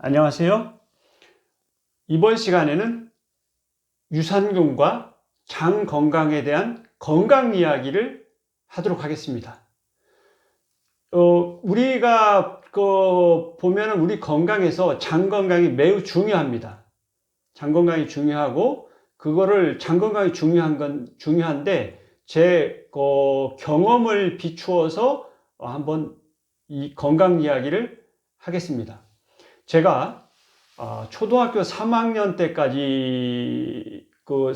안녕하세요. 이번 시간에는 유산균과 장 건강에 대한 건강 이야기를 하도록 하겠습니다. 우리가 보면은 우리 건강에서 장 건강이 매우 중요합니다. 장 건강이 중요하고 그거를 장 건강이 중요한데 제 경험을 비추어서 한번 이 건강 이야기를 하겠습니다. 제가 초등학교 3학년 때까지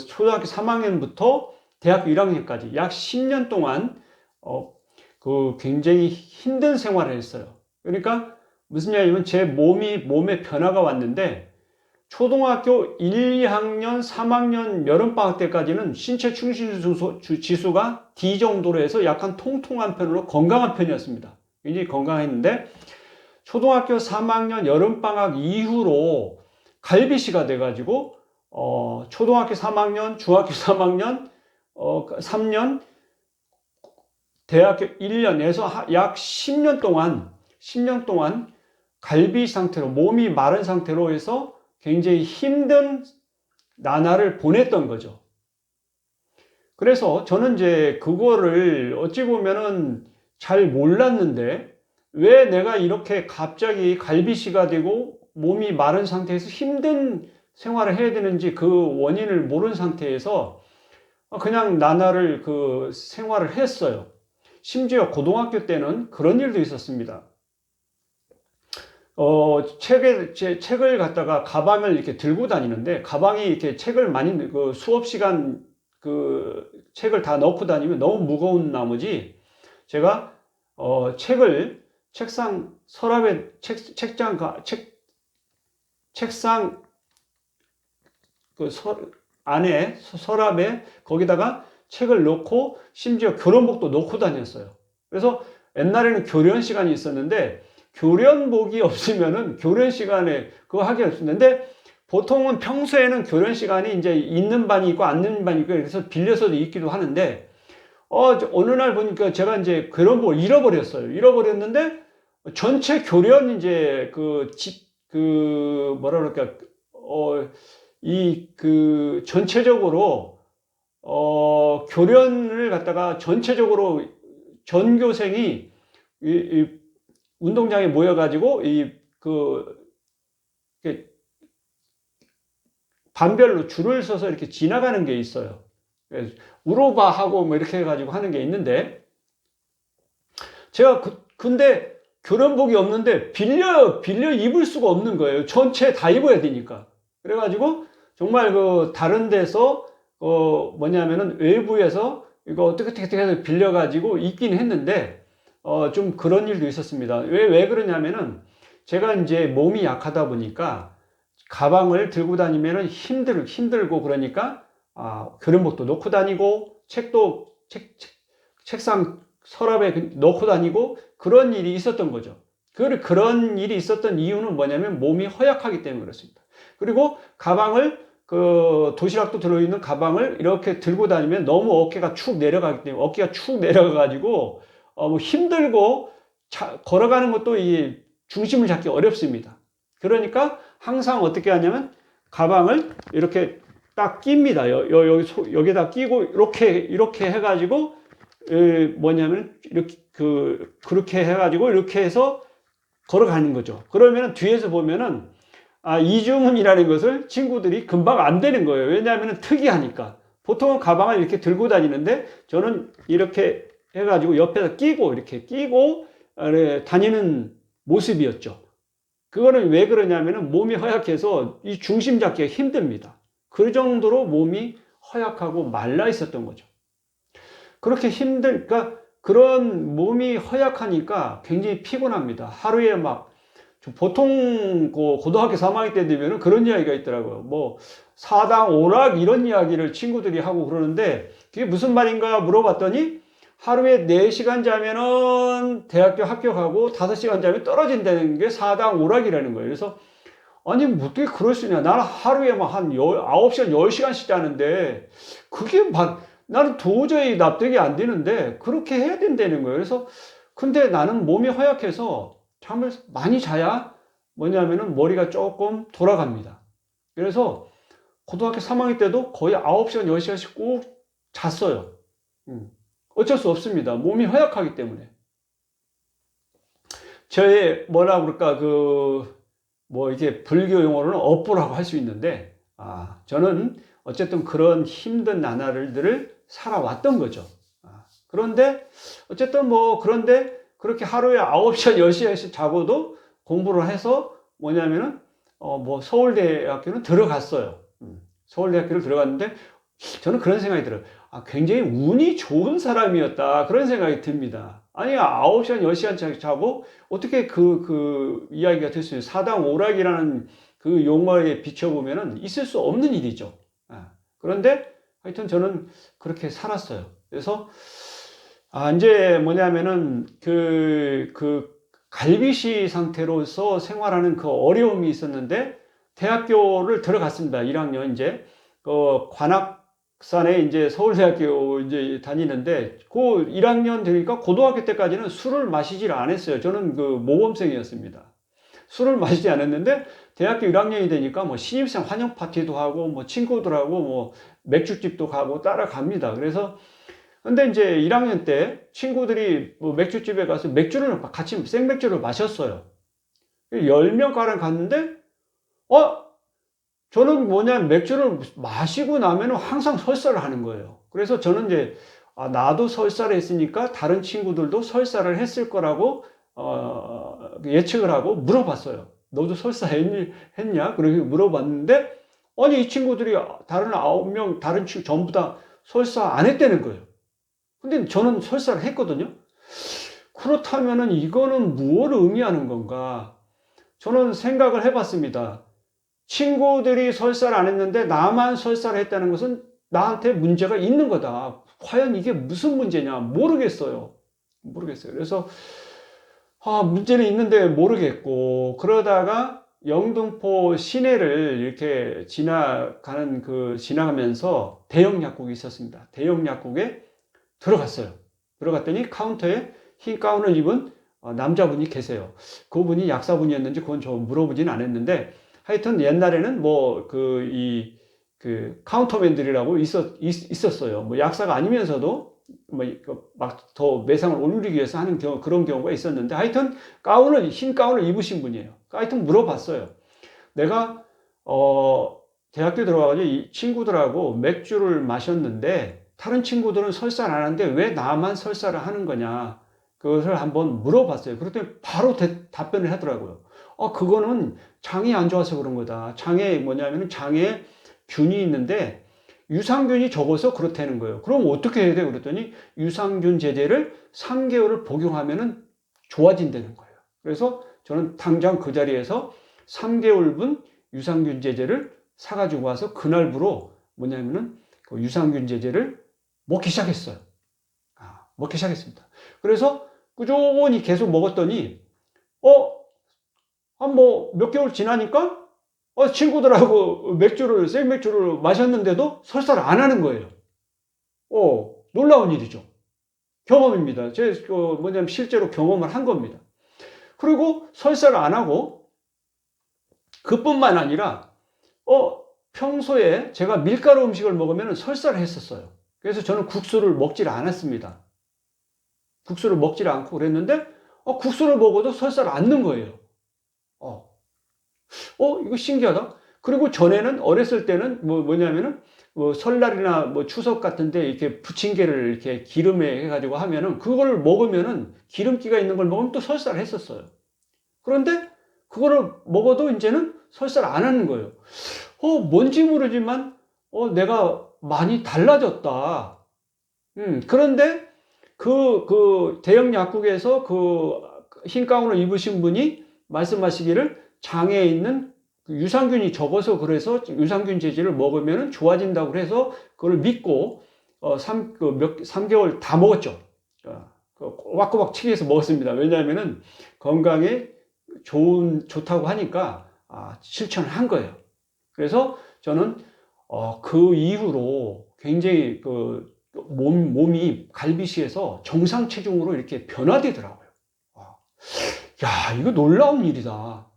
초등학교 3학년부터 대학교 1학년까지 약 10년 동안 굉장히 힘든 생활을 했어요. 그러니까 무슨 얘기냐면 제 몸에 변화가 왔는데 초등학교 1, 2학년, 3학년 여름방학 때까지는 신체 충실 지수가 D 정도로 해서 약간 통통한 편으로 건강한 편이었습니다. 굉장히 건강했는데 초등학교 3학년 여름방학 이후로 갈비씨가 돼가지고 초등학교 3학년, 중학교 3학년, 3년, 대학교 1년에서 약 10년 동안 갈비 상태로 몸이 마른 상태로 해서 굉장히 힘든 나날을 보냈던 거죠. 그래서 저는 이제 그거를 어찌 보면은 잘 몰랐는데 왜 내가 이렇게 갑자기 갈비씨가 되고 몸이 마른 상태에서 힘든 생활을 해야 되는지 그 원인을 모르는 상태에서 그냥 나날을 생활을 했어요. 심지어 고등학교 때는 그런 일도 있었습니다. 책을 갖다가 가방을 이렇게 들고 다니는데 가방이 이렇게 책을 많이 수업 시간 책을 다 넣고 다니면 너무 무거운 나머지 제가 책을 책상 서랍에 책상 안에 서랍에 거기다가 책을 넣고 심지어 교련복도 넣고 다녔어요. 그래서 옛날에는 교련 시간이 있었는데 교련복이 없으면은 교련 시간에 그거 하기 없었는데 보통은 평소에는 교련 시간이 이제 있는 반이 있고 안 있는 반이 있고 그래서 빌려서도 있기도 하는데 어느 날 보니까 제가 이제 교련복을 잃어버렸는데 전체 교련 이제 뭐라 그럴까 전체적으로 교련을 갖다가 전체적으로 전교생이 이 운동장에 모여가지고 반별로 줄을 서서 이렇게 지나가는 게 있어요. 우로바 하고 뭐 이렇게 해가지고 하는 게 있는데 제가 근데 교련복이 없는데 빌려 입을 수가 없는 거예요. 전체 다 입어야 되니까. 그래가지고 정말 다른 데서 뭐냐면은 외부에서 이거 어떻게 해서 빌려가지고 입긴 했는데 좀 그런 일도 있었습니다. 왜 그러냐면은 제가 이제 몸이 약하다 보니까 가방을 들고 다니면은 힘들고 그러니까 교련복도 놓고 다니고 책상 서랍에 넣고 다니고 그런 일이 있었던 거죠. 그런 일이 있었던 이유는 뭐냐면 몸이 허약하기 때문에 그렇습니다. 그리고 가방을 도시락도 들어있는 가방을 이렇게 들고 다니면 너무 어깨가 축 내려가기 때문에 어깨가 축 내려가가지고 뭐 힘들고 걸어가는 것도 이 중심을 잡기 어렵습니다. 그러니까 항상 어떻게 하냐면 가방을 이렇게 딱 낍니다. 여기다 끼고 이렇게 해가지고 뭐냐면 그렇게 해가지고 이렇게 해서 걸어가는 거죠. 그러면 뒤에서 보면은 이주문이라는 것을 친구들이 금방 안 되는 거예요. 왜냐하면 특이하니까. 보통은 가방을 이렇게 들고 다니는데 저는 이렇게 해가지고 옆에다 이렇게 끼고 다니는 모습이었죠. 그거는 왜 그러냐면은 몸이 허약해서 이 중심 잡기가 힘듭니다. 그 정도로 몸이 허약하고 말라 있었던 거죠. 그렇게 그러니까 그런 몸이 허약하니까 굉장히 피곤합니다. 하루에 보통 고등학교 3학년 때 되면 그런 이야기가 있더라고요. 뭐 사당 오락 이런 이야기를 친구들이 하고 그러는데 그게 무슨 말인가 물어봤더니 하루에 4시간 자면은 대학교 합격하고 5시간 자면 떨어진다는 게 사당 오락이라는 거예요. 그래서 아니 어떻게 그럴 수 있냐. 나는 하루에 한 9시간 10시간씩 자는데 그게 나는 도저히 납득이 안 되는데 그렇게 해야 된다는 거예요. 그래서 근데 나는 몸이 허약해서 잠을 많이 자야 뭐냐면은 머리가 조금 돌아갑니다. 그래서 고등학교 3학년 때도 거의 9시간, 10시간씩 꼭 잤어요. 어쩔 수 없습니다. 몸이 허약하기 때문에. 저의 뭐라 그럴까, 이게 불교 용어로는 업보라고 할 수 있는데, 저는 어쨌든 그런 힘든 나날들을 살아왔던 거죠. 그런데, 어쨌든 그런데 그렇게 하루에 9시간, 10시간씩 자고도 공부를 해서 뭐냐면은, 서울대학교는 들어갔어요. 서울대학교를 들어갔는데, 저는 그런 생각이 들어요. 굉장히 운이 좋은 사람이었다. 그런 생각이 듭니다. 아니, 9시간, 10시간 자고, 어떻게 그 이야기가 될 수 있어요? 사당 오락이라는 그 용어에 비춰보면은 있을 수 없는 일이죠. 그런데 하여튼 저는 그렇게 살았어요. 그래서, 이제 뭐냐면은 갈비시 상태로서 생활하는 그 어려움이 있었는데, 대학교를 들어갔습니다. 1학년 이제, 관악산에 이제 서울대학교 이제 다니는데, 그 1학년 되니까 고등학교 때까지는 술을 마시질 않았어요. 저는 그 모범생이었습니다. 술을 마시지 않았는데, 대학교 1학년이 되니까 신입생 환영 파티도 하고, 친구들하고 맥주집도 가고 따라갑니다. 그래서, 근데 이제 1학년 때 친구들이 맥주집에 가서 맥주를 같이 생맥주를 마셨어요. 10명가량 갔는데, 저는 맥주를 마시고 나면 항상 설사를 하는 거예요. 그래서 저는 이제, 나도 설사를 했으니까 다른 친구들도 설사를 했을 거라고, 예측을 하고 물어봤어요. 너도 설사했냐? 그렇게 물어봤는데, 아니, 이 친구들이 다른 9명, 다른 친구 전부 다 설사 안 했다는 거예요. 근데 저는 설사를 했거든요. 그렇다면은 이거는 무엇을 의미하는 건가? 저는 생각을 해봤습니다. 친구들이 설사를 안 했는데 나만 설사를 했다는 것은 나한테 문제가 있는 거다. 과연 이게 무슨 문제냐? 모르겠어요. 그래서 문제는 있는데 모르겠고, 그러다가 영등포 시내를 이렇게 지나가면서 대형 약국이 있었습니다. 대형 약국에 들어갔어요. 들어갔더니 카운터에 흰 가운을 입은 남자분이 계세요. 그분이 약사분이었는지 그건 저 물어보진 않았는데, 하여튼 옛날에는 카운터맨들이라고 있었어요. 약사가 아니면서도 막 더 매상을 올리기 위해서 하는 그런 경우가 있었는데, 하여튼 흰 가운을 입으신 분이에요. 하여튼 물어봤어요. 내가 대학교 들어가가지고 이 친구들하고 맥주를 마셨는데 다른 친구들은 설사를 안 하는데 왜 나만 설사를 하는 거냐, 그것을 한번 물어봤어요. 그랬더니 바로 답변을 하더라고요. 그거는 장이 안 좋아서 그런 거다. 장에 균이 있는데 유산균이 적어서 그렇다는 거예요. 그럼 어떻게 해야 돼요? 그랬더니 유산균 제제를 3개월을 복용하면 좋아진다는 거예요. 그래서 저는 당장 그 자리에서 3개월분 유산균 제제를 사가지고 와서 그날부로 그 유산균 제제를 먹기 시작했어요. 먹기 시작했습니다. 그래서 꾸준히 계속 먹었더니, 몇 개월 지나니까, 친구들하고 생맥주를 마셨는데도 설사를 안 하는 거예요. 놀라운 일이죠. 경험입니다. 실제로 경험을 한 겁니다. 그리고 설사를 안 하고, 그뿐만 아니라, 평소에 제가 밀가루 음식을 먹으면 설사를 했었어요. 그래서 저는 국수를 먹질 않았습니다. 국수를 먹질 않고 그랬는데, 국수를 먹어도 설사를 않는 거예요. 이거 신기하다. 그리고 전에는, 어렸을 때는 설날이나 추석 같은데 이렇게 부침개를 이렇게 기름에 해가지고 하면은 그걸 먹으면은 기름기가 있는 걸 먹으면 또 설사를 했었어요. 그런데 그거를 먹어도 이제는 설사를 안 하는 거예요. 뭔지 모르지만, 내가 많이 달라졌다. 그런데 그 대형 약국에서 흰 가운을 입으신 분이 말씀하시기를 장에 있는 유산균이 적어서 그래서 유산균 제제를 먹으면 좋아진다고 해서 그걸 믿고 3개월 다 먹었죠. 꼬박꼬박 치기해서 먹었습니다. 왜냐하면은 건강에 좋다고 하니까 실천을 한 거예요. 그래서 저는 그 이후로 굉장히 몸이 갈비시에서 정상 체중으로 이렇게 변화되더라고요. 야, 이거 놀라운 일이다.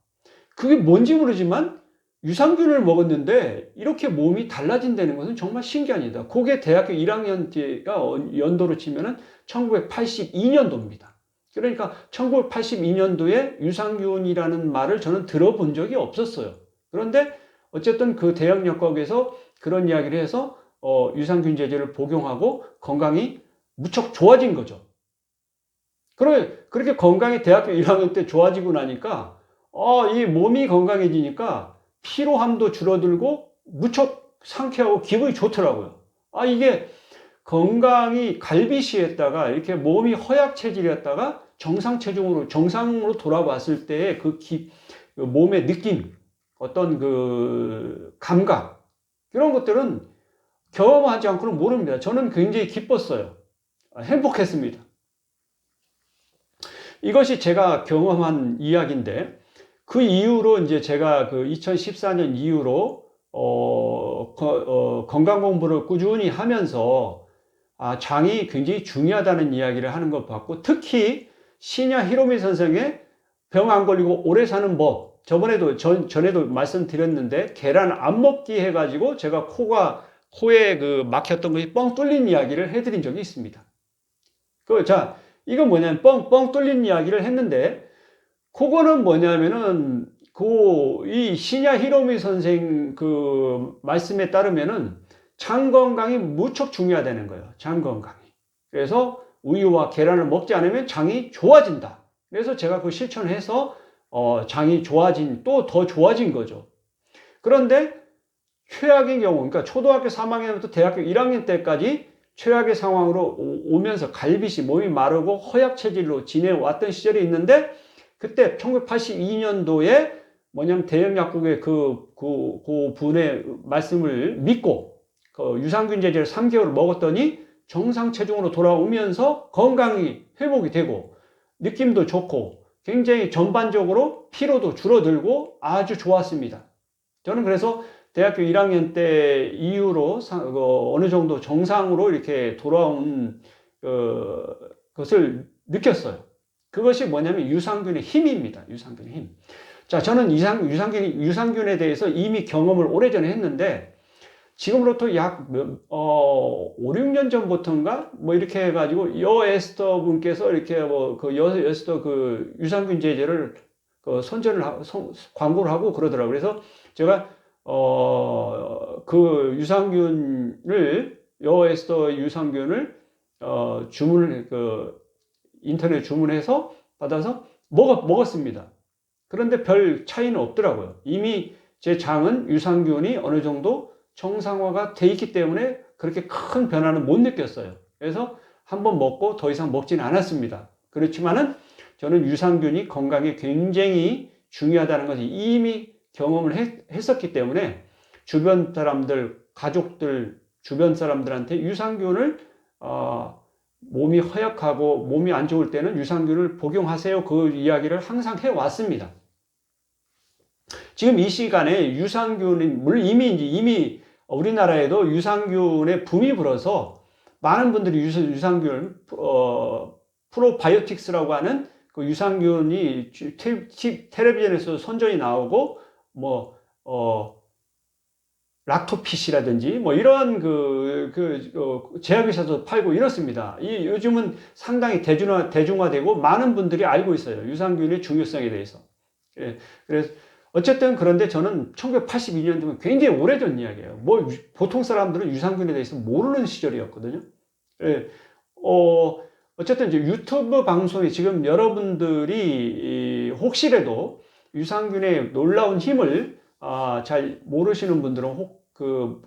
그게 뭔지 모르지만 유산균을 먹었는데 이렇게 몸이 달라진다는 것은 정말 신기한 일이다. 그게 대학교 1학년 때가 연도로 치면은 1982년도입니다. 그러니까 1982년도에 유산균이라는 말을 저는 들어본 적이 없었어요. 그런데 어쨌든 그 대학역학에서 그런 이야기를 해서 유산균 제제를 복용하고 건강이 무척 좋아진 거죠. 그렇게 건강이 대학교 1학년 때 좋아지고 나니까 이 몸이 건강해지니까 피로함도 줄어들고 무척 상쾌하고 기분이 좋더라고요. 이게 건강이 갈비시했다가 이렇게 몸이 허약 체질이었다가 정상으로 돌아왔을 때의 그 몸의 느낌, 어떤 그 감각, 이런 것들은 경험하지 않고는 모릅니다. 저는 굉장히 기뻤어요. 행복했습니다. 이것이 제가 경험한 이야기인데, 그 이후로 이제 제가 그 2014년 이후로 건강 공부를 꾸준히 하면서 장이 굉장히 중요하다는 이야기를 하는 것 같고, 특히 시냐 히로미 선생의 병 안 걸리고 오래 사는 법, 전에도 말씀드렸는데, 계란 안 먹기 해가지고 제가 코에 그 막혔던 것이 뻥 뚫린 이야기를 해드린 적이 있습니다. 이건 뭐냐면 뻥 뚫린 이야기를 했는데, 그거는 뭐냐면은 이 시냐 히로미 선생 그 말씀에 따르면은 장 건강이 무척 중요하다는 거예요. 장 건강이. 그래서 우유와 계란을 먹지 않으면 장이 좋아진다. 그래서 제가 그 실천해서 장이 또 더 좋아진 거죠. 그런데 최악의 경우, 그러니까 초등학교 3학년부터 대학교 1학년 때까지 최악의 상황으로 오면서 갈비시 몸이 마르고 허약 체질로 지내왔던 시절이 있는데, 그때 1982년도에 뭐냐면 대형 약국의 그 분의 말씀을 믿고 유산균 제제를 3개월 먹었더니 정상 체중으로 돌아오면서 건강이 회복이 되고 느낌도 좋고 굉장히 전반적으로 피로도 줄어들고 아주 좋았습니다. 저는 그래서 대학교 1학년 때 이후로 어느 정도 정상으로 이렇게 돌아온 것을 느꼈어요. 그것이 뭐냐면 유산균의 힘입니다. 유산균의 힘. 자, 저는 유산균에 대해서 이미 경험을 오래전에 했는데, 지금으로부터 약 5, 6년 전부터인가 뭐 이렇게 해가지고 여에스더 분께서 이렇게 여에스더 그 유산균 제제를 광고를 하고 그러더라고요. 그래서 제가 그 여에스더 유산균을 인터넷 주문해서 받아서 먹었습니다. 그런데 별 차이는 없더라고요. 이미 제 장은 유산균이 어느 정도 정상화가 돼 있기 때문에 그렇게 큰 변화는 못 느꼈어요. 그래서 한번 먹고 더 이상 먹지는 않았습니다. 그렇지만은 저는 유산균이 건강에 굉장히 중요하다는 것을 이미 경험을 했었기 때문에 주변 사람들, 가족들, 주변 사람들한테 유산균을 몸이 허약하고 몸이 안 좋을 때는 유산균을 복용하세요. 그 이야기를 항상 해왔습니다. 지금 이 시간에 물론 이미 우리나라에도 유산균의 붐이 불어서 많은 분들이 유산균, 프로바이오틱스라고 하는 그 유산균이 텔레비전에서 선전이 나오고, 락토핏이라든지 이런 제약회사도 팔고 이렇습니다. 요즘은 상당히 대중화되고 많은 분들이 알고 있어요. 유산균의 중요성에 대해서. 그래서 어쨌든 그런데 저는 1982년도면 굉장히 오래전 이야기예요. 보통 사람들은 유산균에 대해서 모르는 시절이었거든요. 어쨌든 이제 유튜브 방송이 지금 여러분들이 혹시라도 유산균의 놀라운 힘을 잘 모르시는 분들은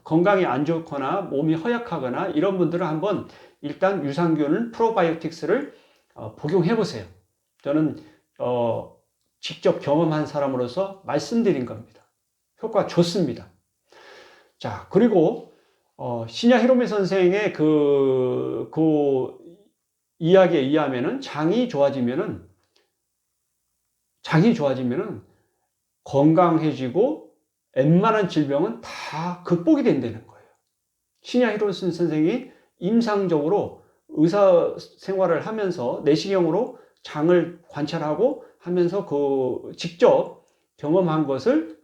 건강이 안 좋거나 몸이 허약하거나 이런 분들은 한번 일단 유산균 프로바이오틱스를 복용해 보세요. 저는 직접 경험한 사람으로서 말씀드린 겁니다. 효과 좋습니다. 자, 그리고 시냐 히로미 선생의 그 이야기에 의하면은 장이 좋아지면은 건강해지고 웬만한 질병은 다 극복이 된다는 거예요. 시냐 히로미 선생이 임상적으로 의사 생활을 하면서 내시경으로 장을 관찰하고 하면서 직접 경험한 것을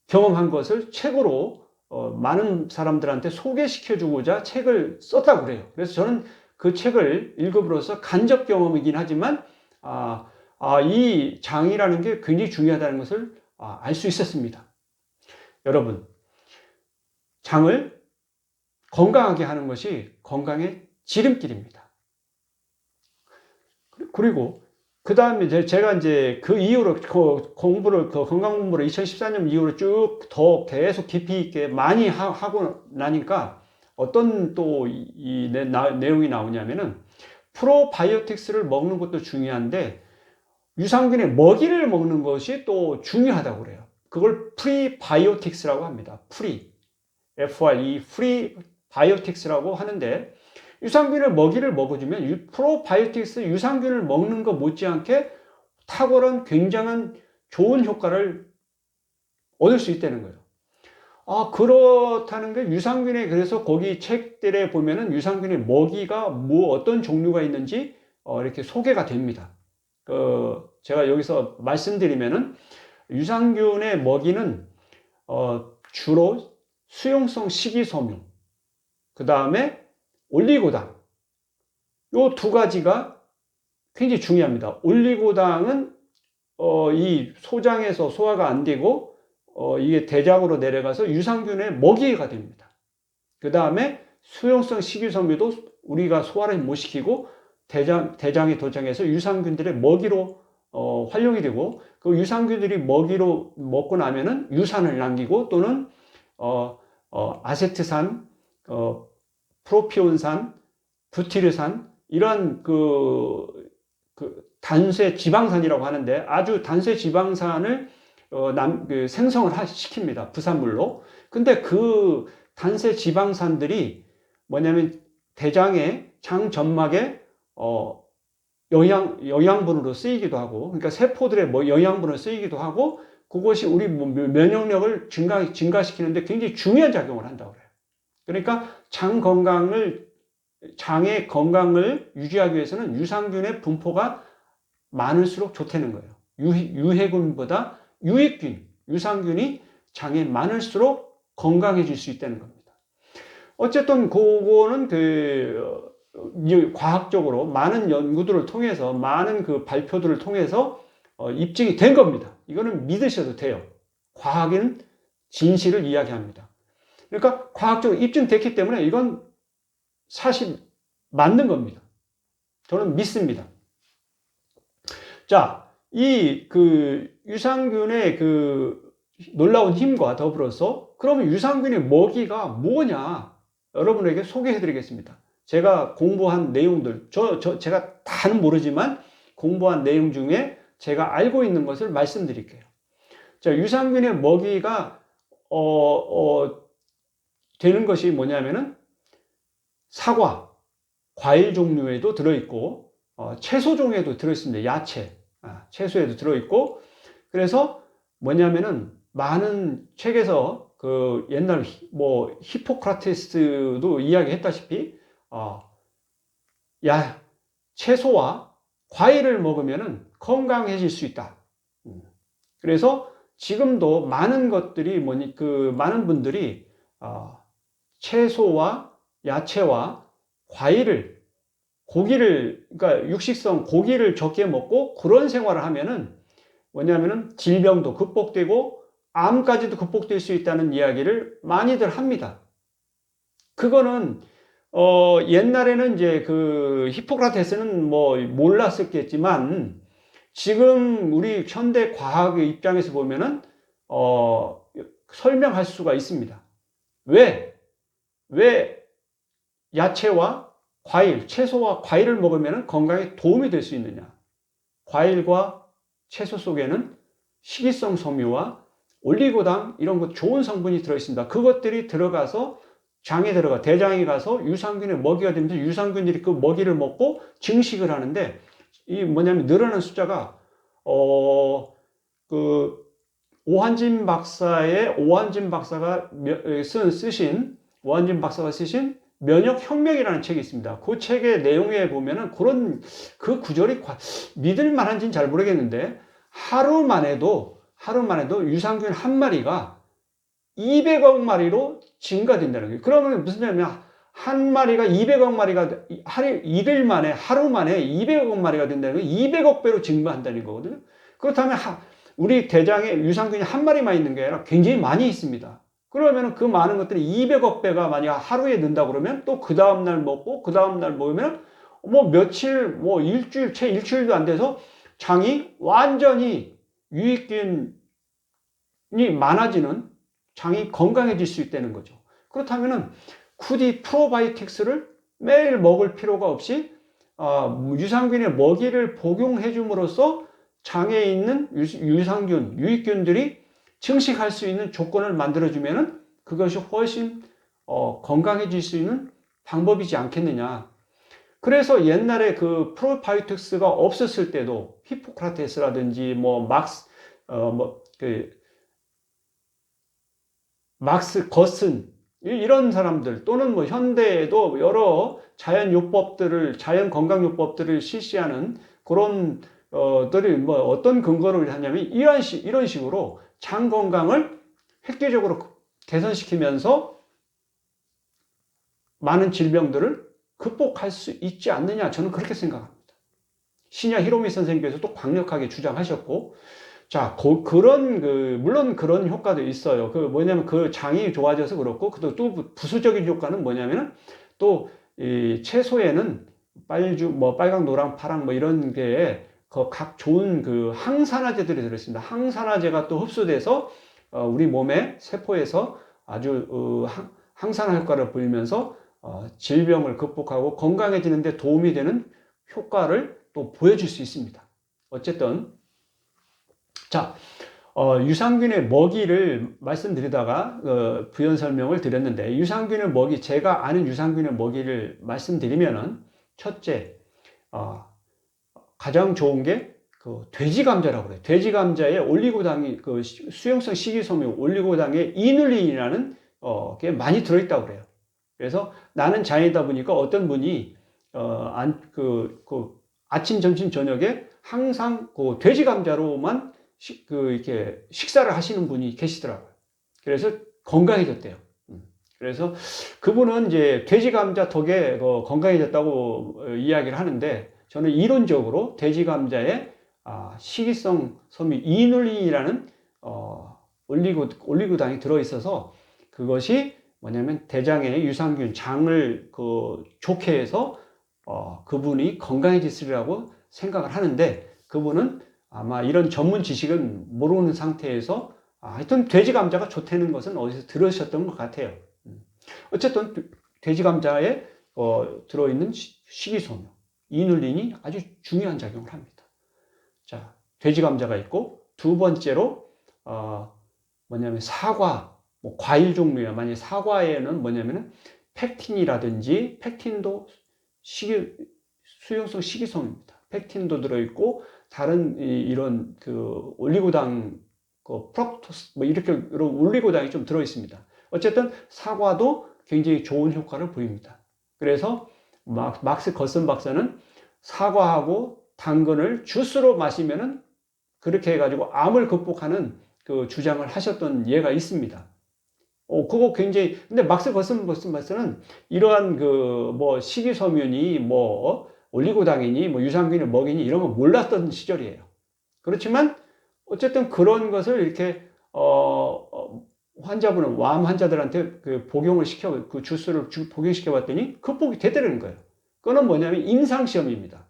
경험한 것을 책으로 많은 사람들한테 소개시켜주고자 책을 썼다고 그래요. 그래서 저는 그 책을 읽음으로써 간접 경험이긴 하지만 이 장이라는 게 굉장히 중요하다는 것을 알 수 있었습니다. 여러분, 장을 건강하게 하는 것이 건강의 지름길입니다. 그리고 그 다음에 제가 이제 그 이후로 건강 공부를 2014년 이후로 쭉 더 계속 깊이 있게 많이 하고 나니까 어떤 또 내용이 나오냐면은 프로바이오틱스를 먹는 것도 중요한데 유산균의 먹이를 먹는 것이 또 중요하다고 그래요. 그걸 프리바이오틱스라고 합니다. FRE, 프리바이오틱스라고 하는데 유산균을 먹이를 먹어주면 프로바이오틱스 유산균을 먹는 것 못지않게 탁월한 굉장한 좋은 효과를 얻을 수 있다는 거예요. 그렇다는 게 유산균에 그래서 거기 책들에 보면은 유산균의 먹이가 어떤 종류가 있는지 이렇게 소개가 됩니다. 제가 여기서 말씀드리면은 유산균의 먹이는 주로 수용성 식이섬유, 그 다음에 올리고당, 요 두 가지가 굉장히 중요합니다. 올리고당은 이 소장에서 소화가 안 되고 이게 대장으로 내려가서 유산균의 먹이가 됩니다. 그 다음에 수용성 식이섬유도 우리가 소화를 못 시키고 대장에 도착해서 유산균들의 먹이로 활용이 되고 그 유산균들이 먹이로 먹고 나면은 유산을 남기고 또는 아세트산, 프로피온산, 부티르산 이런 그 단쇄 지방산이라고 하는데 아주 단쇄 지방산을 생성을 시킵니다. 부산물로. 근데 그 단쇄 지방산들이 뭐냐면 대장의 장 점막에 영양분으로 쓰이기도 하고, 그러니까 세포들의 영양분으로 쓰이기도 하고, 그것이 우리 면역력을 증가시키는데 굉장히 중요한 작용을 한다고 그래요. 그러니까 장의 건강을 유지하기 위해서는 유산균의 분포가 많을수록 좋다는 거예요. 유해균보다 유익균, 유산균이 장에 많을수록 건강해질 수 있다는 겁니다. 어쨌든 그거는 과학적으로 많은 연구들을 통해서 많은 그 발표들을 통해서 입증이 된 겁니다. 이거는 믿으셔도 돼요. 과학은 진실을 이야기합니다. 그러니까 과학적으로 입증됐기 때문에 이건 사실 맞는 겁니다. 저는 믿습니다. 자, 이 유산균의 놀라운 힘과 더불어서 그러면 유산균의 먹이가 뭐냐? 여러분에게 소개해 드리겠습니다. 제가 공부한 내용들, 제가 다는 모르지만 공부한 내용 중에 제가 알고 있는 것을 말씀드릴게요. 자, 유산균의 먹이가, 되는 것이 뭐냐면은 사과, 과일 종류에도 들어있고, 채소 종류에도 들어있습니다. 야채, 채소에도 들어있고, 그래서 뭐냐면은 많은 책에서 옛날 히포크라테스도 이야기했다시피, 채소와 과일을 먹으면은 건강해질 수 있다. 그래서 지금도 많은 것들이 많은 분들이 채소와 야채와 과일을, 그러니까 육식성 고기를 적게 먹고 그런 생활을 하면은 뭐냐면은 질병도 극복되고 암까지도 극복될 수 있다는 이야기를 많이들 합니다. 그거는 옛날에는 이제 히포크라테스는 몰랐었겠지만 지금 우리 현대 과학의 입장에서 보면은 설명할 수가 있습니다. 왜 야채와 과일, 채소와 과일을 먹으면 건강에 도움이 될 수 있느냐? 과일과 채소 속에는 식이성 섬유와 올리고당 이런 것 좋은 성분이 들어있습니다. 그것들이 들어가서 대장에 가서 유산균의 먹이가 되면서 유산균들이 그 먹이를 먹고 증식을 하는데 늘어나는 숫자가 오한진 박사가 쓰신 면역혁명이라는 책이 있습니다. 그 책의 내용에 보면은 그 구절이 믿을 만한지는 잘 모르겠는데 하루만 해도 유산균 한 마리가 200억 마리로 증가된다는 거예요. 그러면 무슨 말이냐면 한 마리가 200억 마리가 일일 만에 하루 만에 200억 마리가 된다는 거예요. 200억 배로 증가한다는 거거든요. 그렇다면 우리 대장에 유산균이 한 마리만 있는 게 아니라 굉장히 많이 있습니다. 그러면 그 많은 것들이 200억 배가 만약 하루에 는다 그러면 또 그 다음날 먹고 그 다음날 먹으면 뭐 며칠, 뭐 일주일, 채 일주일도 안 돼서 장이 완전히 유익균이 많아지는, 장이 건강해질 수 있다는 거죠. 그렇다면은 굳이 프로바이오틱스를 매일 먹을 필요가 없이 유산균의 먹이를 복용해 줌으로써 장에 있는 유산균, 유익균들이 증식할 수 있는 조건을 만들어주면은 그것이 훨씬 건강해질 수 있는 방법이지 않겠느냐. 그래서 옛날에 그 프로바이오틱스가 없었을 때도 히포크라테스라든지 막스 거슨 이런 사람들 또는 뭐 현대에도 여러 자연 건강요법들을 실시하는 그런 들이 뭐 어떤 근거를 하냐면 이런 식으로 장 건강을 획기적으로 개선시키면서 많은 질병들을 극복할 수 있지 않느냐, 저는 그렇게 생각합니다. 시냐 히로미 선생님께서도 강력하게 주장하셨고, 자, 물론 그런 효과도 있어요. 뭐냐면 그 장이 좋아져서 그렇고, 또 부수적인 효과는 뭐냐면은 또 이 채소에는 빨강, 노랑, 파랑 뭐 이런 게 각 좋은 그 항산화제들이 들어있습니다. 항산화제가 또 흡수돼서 우리 몸의 세포에서 아주 항산화 효과를 보이면서 질병을 극복하고 건강해지는데 도움이 되는 효과를 또 보여줄 수 있습니다. 어쨌든 자, 유산균의 먹이를 말씀드리다가 부연 설명을 드렸는데, 유산균의 먹이, 제가 아는 유산균의 먹이를 말씀드리면은 첫째, 가장 좋은 게 그 돼지 감자라고 그래요. 돼지 감자에 올리고당이 그 수용성 식이섬유 올리고당에 이눌린이라는 게 많이 들어있다고 그래요. 그래서 나는 장이다 보니까 어떤 분이 아침, 점심, 저녁에 항상 그 돼지 감자로만 이렇게 식사를 하시는 분이 계시더라고요. 그래서 건강해졌대요. 그래서 그분은 이제 돼지 감자 덕에 건강해졌다고 이야기를 하는데, 저는 이론적으로 돼지 감자에 식이성 섬유 이눌린이라는 올리고당이 들어있어서 그것이 뭐냐면 대장의 유산균, 장을 좋게 해서 그분이 건강해지시리라고 생각을 하는데, 그분은 아마 이런 전문 지식은 모르는 상태에서 하여튼 돼지 감자가 좋다는 것은 어디서 들으셨던 것 같아요. 어쨌든 돼지 감자에 들어있는 식이섬유 이눌린이 아주 중요한 작용을 합니다. 자, 돼지 감자가 있고, 두 번째로 뭐냐면 사과, 뭐 과일 종류야. 만약 사과에는 뭐냐면은 펙틴이라든지, 펙틴도 수용성 식이섬유입니다. 펙틴도 들어있고, 다른 이런 올리고당, 프럭토스, 뭐 이렇게 이런 올리고당이 좀 들어있습니다. 어쨌든 사과도 굉장히 좋은 효과를 보입니다. 그래서 막스 거슨 박사는 사과하고 당근을 주스로 마시면은 그렇게 해가지고 암을 극복하는 그 주장을 하셨던 예가 있습니다. 그거 굉장히, 근데 막스 거슨 박사는 이러한 뭐 식이섬유니 뭐 올리고당이니 뭐 유산균이 먹이니 이런 거 몰랐던 시절이에요. 그렇지만 어쨌든 그런 것을 이렇게 암 환자들한테 복용을 그 주스를 복용시켜 봤더니 극복이 되더라는 거예요. 그거는 뭐냐면 임상시험입니다.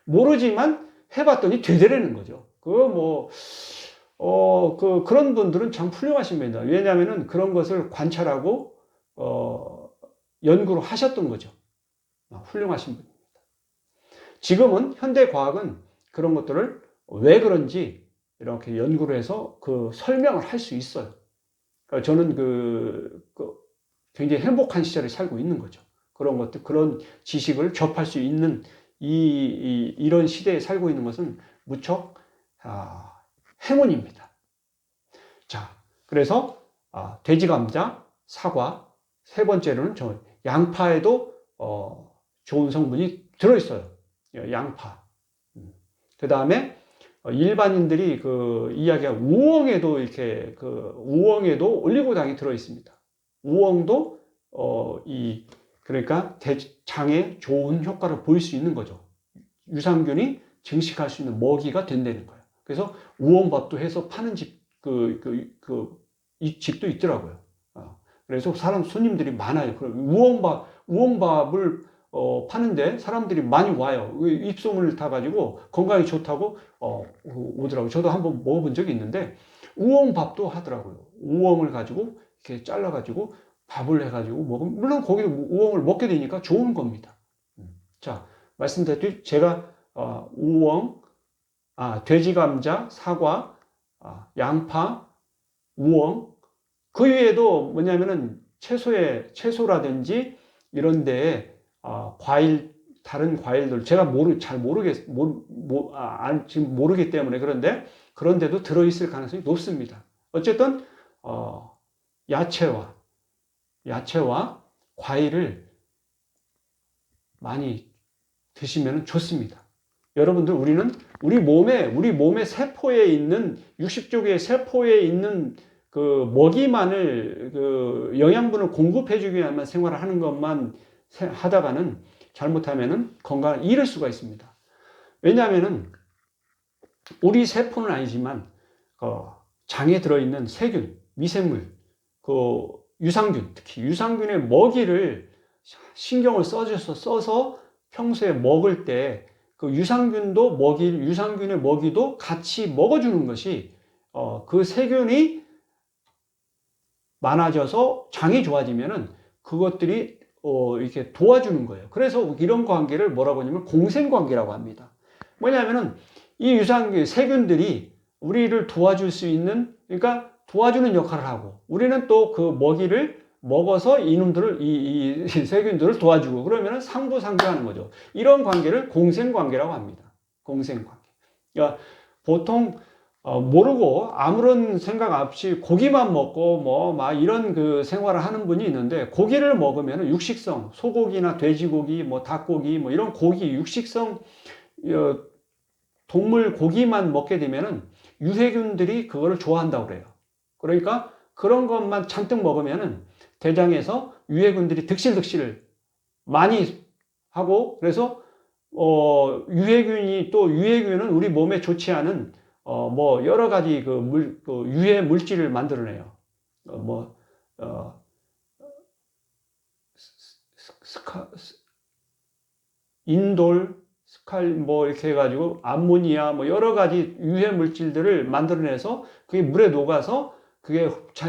모르지만 해봤더니 되더라는 거죠. 그런 분들은 참 훌륭하신 분이다. 왜냐하면은 그런 것을 관찰하고, 연구를 하셨던 거죠. 훌륭하신 분입니다. 지금은 현대과학은 그런 것들을 왜 그런지 이렇게 연구를 해서 설명을 할 수 있어요. 그러니까 저는 굉장히 행복한 시절에 살고 있는 거죠. 그런 지식을 접할 수 있는 이런 시대에 살고 있는 것은 무척 행운입니다. 자, 그래서 돼지 감자, 사과, 세 번째로는 양파에도 좋은 성분이 들어있어요. 양파. 그 다음에 일반인들이 그 이야기한 우엉에도 이렇게 그 우엉에도 올리고당이 들어 있습니다. 우엉도 그러니까 장에 좋은 효과를 보일 수 있는 거죠. 유산균이 증식할 수 있는 먹이가 된다는 거예요. 그래서 우엉밥도 해서 파는 이 집도 있더라고요. 그래서 손님들이 많아요. 우엉밥을 파는데 사람들이 많이 와요. 입소문을 타가지고 건강에 좋다고 오더라고요. 저도 한번 먹어본 적이 있는데 우엉밥도 하더라고요. 우엉을 가지고 이렇게 잘라가지고 밥을 해가지고 먹으면 물론 거기도 우엉을 먹게 되니까 좋은 겁니다. 자, 말씀드렸듯이 제가 우엉, 돼지감자, 사과, 양파, 우엉 그 외에도 뭐냐면은 채소라든지 이런 데에 다른 과일들 제가 지금 모르기 때문에 그런데 그런 데도 들어있을 가능성이 높습니다. 어쨌든 야채와 과일을 많이 드시면 좋습니다. 여러분들 우리 몸의 세포에 있는 60조 개의 세포에 있는 그 먹이만을 그 영양분을 공급해 주기 위한 생활을 하는 것만 하다가는 잘못하면은 건강을 잃을 수가 있습니다. 왜냐하면은 우리 세포는 아니지만 장에 들어있는 세균, 미생물, 그 유산균, 특히 유산균의 먹이를 신경을 써서 평소에 먹을 때 그 유산균의 먹이도 같이 먹어주는 것이 그 세균이 많아져서 장이 좋아지면은 그것들이 이렇게 도와주는 거예요. 그래서 이런 관계를 뭐라고 하냐면 공생관계라고 합니다. 뭐냐면은 이 세균들이 우리를 도와줄 수 있는, 그러니까 도와주는 역할을 하고, 우리는 또 그 먹이를 먹어서 이 세균들을 도와주고, 그러면은 상부상조하는 거죠. 이런 관계를 공생관계라고 합니다. 공생관계. 그러니까 보통 모르고 아무런 생각 없이 고기만 먹고 막 이런 그 생활을 하는 분이 있는데, 고기를 먹으면 육식성, 소고기나 돼지고기, 닭고기, 이런 고기, 육식성 동물 고기만 먹게 되면은 유해균들이 그거를 좋아한다고 그래요. 그러니까 그런 것만 잔뜩 먹으면은 대장에서 유해균들이 득실득실 많이 하고, 그래서 유해균은 우리 몸에 좋지 않은 여러 가지 유해 물질을 만들어내요. 인돌, 이렇게 해가지고 암모니아, 여러 가지 유해 물질들을 만들어내서 그게 물에 녹아서 그게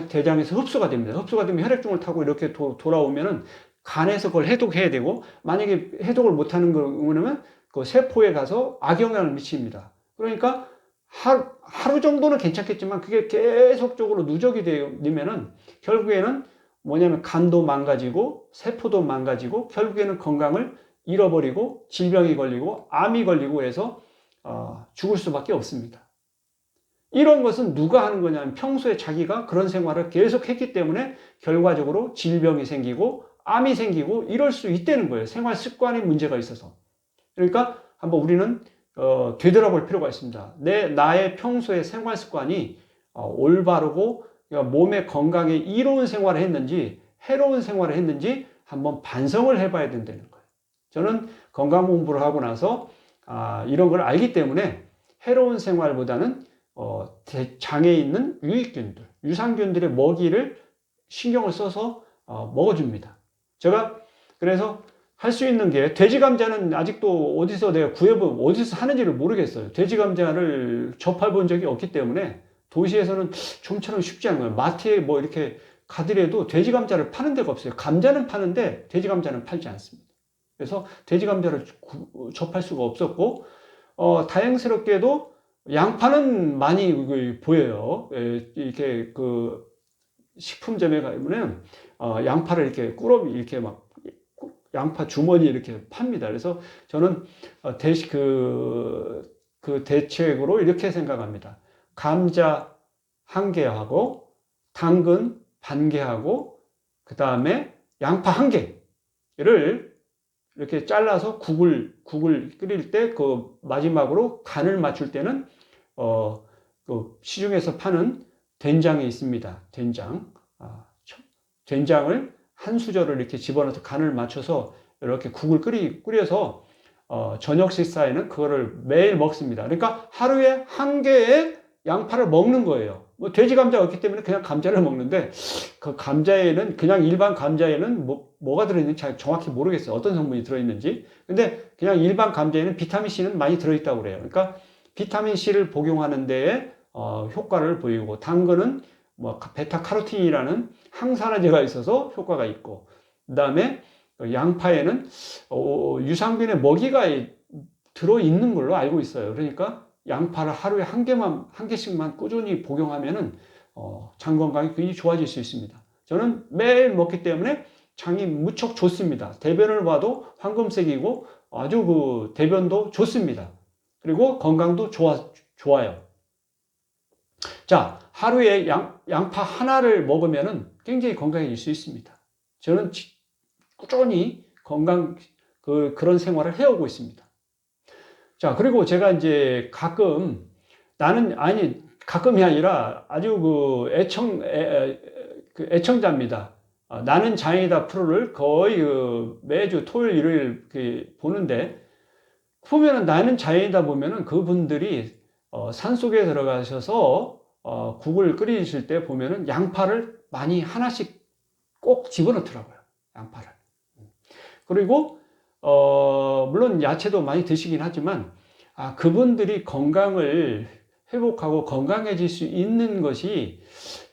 대장에서 흡수가 됩니다. 흡수가 되면 혈액중을 타고 이렇게 돌아오면은 간에서 그걸 해독해야 되고, 만약에 해독을 못하는 거면 그 세포에 가서 악영향을 미칩니다. 그러니까 하루 정도는 괜찮겠지만 그게 계속적으로 누적이 되면은 결국에는 뭐냐면 간도 망가지고 세포도 망가지고 결국에는 건강을 잃어버리고 질병이 걸리고 암이 걸리고 해서 죽을 수밖에 없습니다. 이런 것은 누가 하는 거냐면 평소에 자기가 그런 생활을 계속 했기 때문에 결과적으로 질병이 생기고 암이 생기고 이럴 수 있다는 거예요. 생활 습관에 문제가 있어서. 그러니까 한번 우리는 되돌아볼 필요가 있습니다. 나의 평소의 생활 습관이 올바르고 몸의 건강에 이로운 생활을 했는지 해로운 생활을 했는지 한번 반성을 해봐야 된다는 거예요. 저는 건강 공부를 하고 나서 이런 걸 알기 때문에 해로운 생활보다는 장에 있는 유익균들, 유산균들의 먹이를 신경을 써서 먹어줍니다. 제가 그래서 할 수 있는 게, 돼지 감자는 아직도 어디서 어디서 하는지를 모르겠어요. 돼지 감자를 접해본 적이 없기 때문에 도시에서는 좀처럼 쉽지 않은 거예요. 마트에 이렇게 가더라도 돼지 감자를 파는 데가 없어요. 감자는 파는데 돼지 감자는 팔지 않습니다. 그래서 돼지 감자를 접할 수가 없었고, 다행스럽게도 양파는 많이 보여요. 이렇게 그 식품점에 가면 양파를 이렇게 이렇게 양파 주머니 이렇게 팝니다. 그래서 저는 그 대책으로 이렇게 생각합니다. 감자 1개하고 당근 반 개하고 그 다음에 양파 1개를 이렇게 잘라서 국을 끓일 때 그 마지막으로 간을 맞출 때는 그 시중에서 파는 된장이 있습니다. 된장. 된장을 한 수저를 이렇게 집어넣어서 간을 맞춰서 이렇게 국을 끓여서 저녁 식사에는 그거를 매일 먹습니다. 그러니까 하루에 한 개의 양파를 먹는 거예요. 뭐 돼지 감자가 없기 때문에 그냥 감자를 먹는데, 그 감자에는, 그냥 일반 감자에는 뭐가 들어있는지 잘 정확히 모르겠어요. 어떤 성분이 들어있는지. 근데 그냥 일반 감자에는 비타민 C는 많이 들어있다고 그래요. 그러니까 비타민 C를 복용하는 데에 효과를 보이고, 당근은 뭐 베타카로틴이라는 항산화제가 있어서 효과가 있고, 그 다음에 양파에는 유산균의 먹이가 들어있는 걸로 알고 있어요. 그러니까 양파를 하루에 한 개씩만 꾸준히 복용하면은 장 건강이 굉장히 좋아질 수 있습니다. 저는 매일 먹기 때문에 장이 무척 좋습니다. 대변을 봐도 황금색이고 아주 그 대변도 좋습니다. 그리고 건강도 좋아요. 자, 하루에 양파 하나를 먹으면은 굉장히 건강해질 수 있습니다. 저는 꾸준히 그런 생활을 해오고 있습니다. 자, 그리고 제가 이제 가끔이 아니라 아주 애청자입니다. 나는 장이다 프로를 거의 매주 토요일, 일요일 보는데, 보면은 나는 장이다 보면은 그분들이 산속에 들어가셔서 국을 끓이실 때 보면은 양파를 많이 하나씩 꼭 집어넣더라고요. 양파를. 그리고 물론 야채도 많이 드시긴 하지만, 그분들이 건강을 회복하고 건강해질 수 있는 것이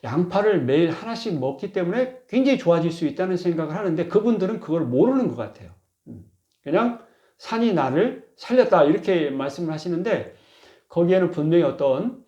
양파를 매일 하나씩 먹기 때문에 굉장히 좋아질 수 있다는 생각을 하는데, 그분들은 그걸 모르는 것 같아요. 그냥 산이 나를 살렸다 이렇게 말씀을 하시는데, 거기에는 분명히 어떤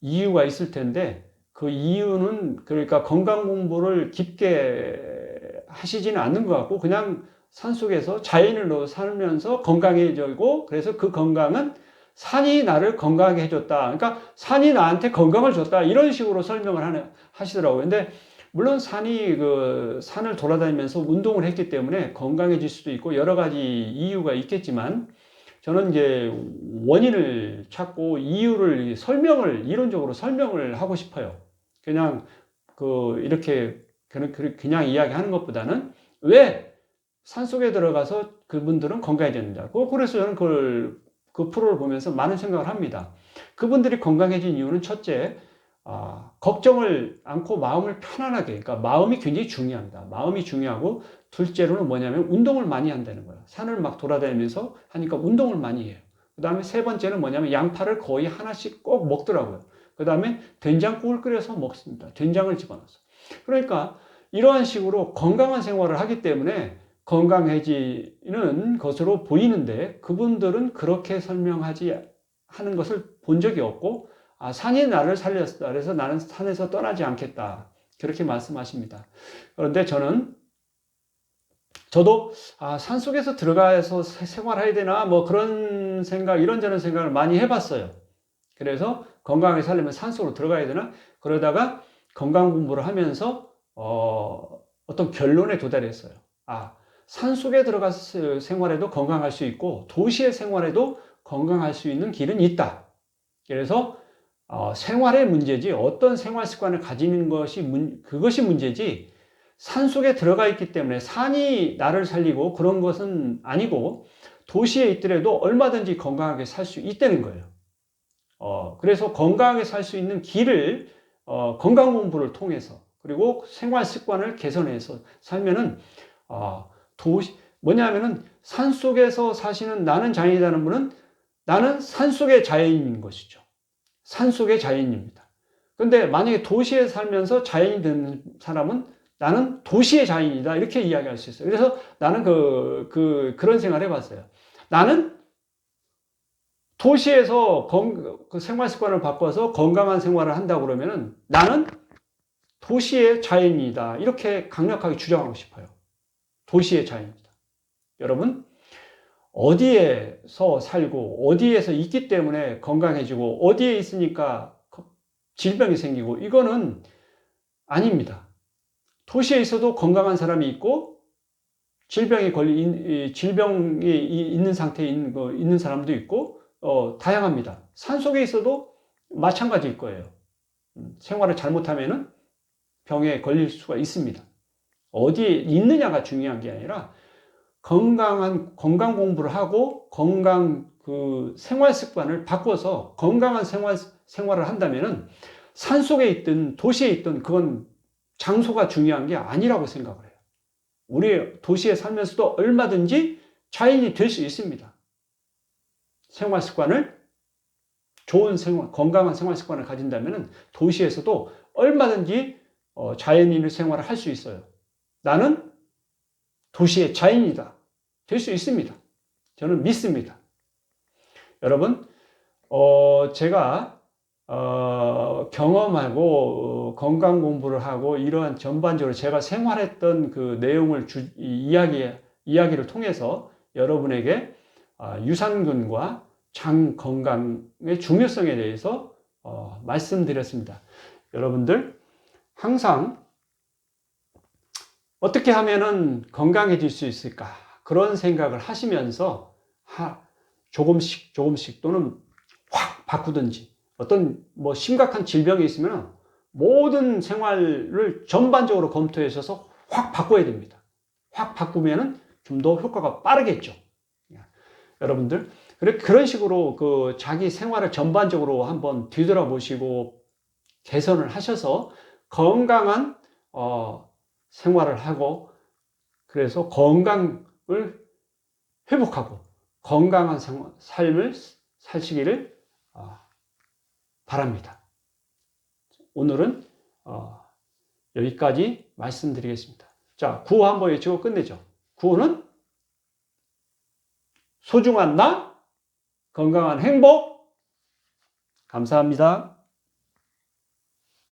이유가 있을 텐데, 그 이유는 그러니까 건강 공부를 깊게 하시지는 않는 것 같고, 그냥 산속에서 자연으로 살면서 건강해지고, 그래서 그 건강은 산이 나를 건강하게 해줬다. 그러니까 산이 나한테 건강을 줬다. 이런 식으로 설명을 하시더라고요. 근데 물론 산을 돌아다니면서 운동을 했기 때문에 건강해질 수도 있고 여러 가지 이유가 있겠지만, 저는 이제 원인을 찾고 이유를 이론적으로 설명을 하고 싶어요. 그냥 이렇게 그냥 이야기하는 것보다는 왜 산속에 들어가서 그분들은 건강해졌는지. 그래서 저는 그 프로를 보면서 많은 생각을 합니다. 그분들이 건강해진 이유는 첫째, 걱정을 않고 마음을 편안하게, 그러니까 마음이 굉장히 중요합니다. 마음이 중요하고, 둘째로는 뭐냐면 운동을 많이 한다는 거예요. 산을 막 돌아다니면서 하니까 운동을 많이 해요. 그 다음에 세 번째는 뭐냐면 양파를 거의 하나씩 꼭 먹더라고요. 그 다음에 된장국을 끓여서 먹습니다. 된장을 집어넣어서. 그러니까 이러한 식으로 건강한 생활을 하기 때문에 건강해지는 것으로 보이는데, 그분들은 그렇게 하는 것을 본 적이 없고, 산이 나를 살렸다. 그래서 나는 산에서 떠나지 않겠다. 그렇게 말씀하십니다. 그런데 저도 산속에서 들어가서 생활해야 되나 뭐 그런 생각, 이런저런 생각을 많이 해봤어요. 그래서 건강하게 살려면 산속으로 들어가야 되나? 그러다가 건강 공부를 하면서 어떤 결론에 도달했어요. 산속에 들어가서 생활해도 건강할 수 있고 도시의 생활에도 건강할 수 있는 길은 있다. 그래서 생활의 문제지, 어떤 생활 습관을 가지는 그것이 문제지, 산속에 들어가 있기 때문에 산이 나를 살리고 그런 것은 아니고, 도시에 있더라도 얼마든지 건강하게 살 수 있다는 거예요. 그래서 건강하게 살 수 있는 길을 건강 공부를 통해서, 그리고 생활 습관을 개선해서 살면은 뭐냐면은 산속에서 사시는 나는 자연이라는 분은 나는 산속의 자연인 것이죠. 산속의 자연입니다. 근데 만약에 도시에 살면서 자연이 되는 사람은 나는 도시의 자연이다. 이렇게 이야기할 수 있어요. 그래서 나는 그런 생각을 해봤어요. 나는 도시에서 그 생활 습관을 바꿔서 건강한 생활을 한다고 그러면은 나는 도시의 자연이다. 이렇게 강력하게 주장하고 싶어요. 도시의 자연이다. 여러분, 어디에서 살고 어디에서 있기 때문에 건강해지고 어디에 있으니까 질병이 생기고 이거는 아닙니다. 도시에 있어도 건강한 사람이 있고 질병이 있는 상태에 있는 사람도 있고 다양합니다. 산속에 있어도 마찬가지일 거예요. 생활을 잘못하면은 병에 걸릴 수가 있습니다. 어디에 있느냐가 중요한 게 아니라 건강 공부를 하고 건강 생활 습관을 바꿔서 건강한 생활을 한다면은 산속에 있든 도시에 있든 그건 장소가 중요한 게 아니라고 생각을 해요. 우리 도시에 살면서도 얼마든지 자연이 될 수 있습니다. 생활 습관을 좋은 건강한 생활 습관을 가진다면 도시에서도 얼마든지 자연인의 생활을 할 수 있어요. 나는 도시의 자연이다. 될 수 있습니다. 저는 믿습니다. 여러분, 제가 경험하고 건강 공부를 하고 이러한 전반적으로 제가 생활했던 그 내용을 이야기를 통해서 여러분에게 유산균과 장 건강의 중요성에 대해서 말씀드렸습니다. 여러분들 항상 어떻게 하면은 건강해질 수 있을까? 그런 생각을 하시면서 조금씩 또는 확 바꾸든지 어떤 심각한 질병이 있으면 모든 생활을 전반적으로 검토하셔서 확 바꿔야 됩니다. 확 바꾸면은 좀 더 효과가 빠르겠죠. 여러분들 그런 식으로 자기 생활을 전반적으로 한번 뒤돌아보시고 개선을 하셔서 건강한 생활을 하고 그래서 건강을 회복하고 건강한 삶을 사시기를 바랍니다. 오늘은 여기까지 말씀드리겠습니다. 자, 구호 한번 외치고 끝내죠. 구호는 소중한 나, 건강한 행복. 감사합니다.